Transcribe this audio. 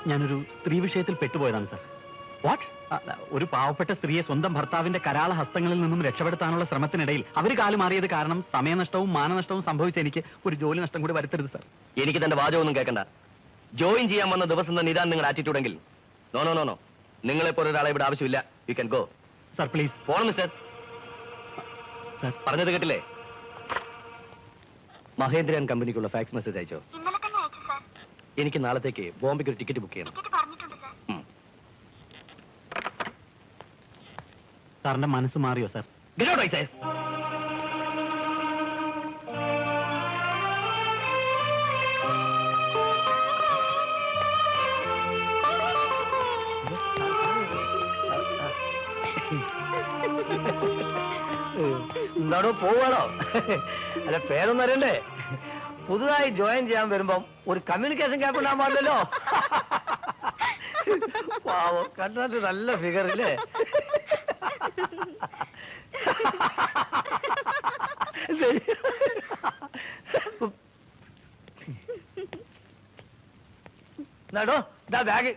ഞാനൊരു സ്ത്രീ വിഷയത്തിൽ പെട്ടുപോയതാണ് സാർ. വാട്ട്? ഒരു പാവപ്പെട്ട സ്ത്രീയെ സ്വന്തം ഭർത്താവിന്റെ കരാള ഹസ്തങ്ങളിൽ നിന്നും രക്ഷപ്പെടുത്താനുള്ള ശ്രമത്തിനിടയിൽ അവർ കാലുമാറിയത് കാരണം സമയനഷ്ടവും മാനനഷ്ടവും സംഭവിച്ച എനിക്ക് ഒരു ജോലി നഷ്ടം കൂടി വരുത്തരുത് സാർ. എനിക്ക് തന്റെ വാചകമൊന്നും കേൾക്കണ്ട. ജോയിൻ ചെയ്യാൻ വന്ന ദിവസം തന്നെ ഇതാണ് നിങ്ങളുടെ ആറ്റിറ്റ്യൂഡെങ്കിൽ നോ നോ നോ നോ, നിങ്ങളെപ്പോലെ ഒരാളെ ഇവിടെ ആവശ്യമില്ല. You can go. Sir please. പോണം മിസ്റ്റർ. സാർ പറഞ്ഞത് കേട്ടില്ലേ? മഹേന്ദ്രൻ കമ്പനിക്കുള്ള ഫാക്സ് മെസ്സേജ് അയച്ചോ? എനിക്ക് നാളത്തേക്ക് ബോംബെക്ക് ഒരു ടിക്കറ്റ് ബുക്ക് ചെയ്യണം. സാറിന്റെ മനസ്സ് മാറിയോ സാർ? എന്താണോ പോവാണോ? അല്ല, പേരൊന്നും അറിയണ്ടേ? പുതുതായി ജോയിൻ ചെയ്യാൻ വരുമ്പം ഒരു കമ്മ്യൂണിക്കേഷൻ ഗ്യാപ്പ് ഉണ്ടാകാൻ പാടില്ലല്ലോ. പാവം, കണ്ടിട്ട് നല്ല ഫിഗർ ഇല്ലേ? ബാഗ്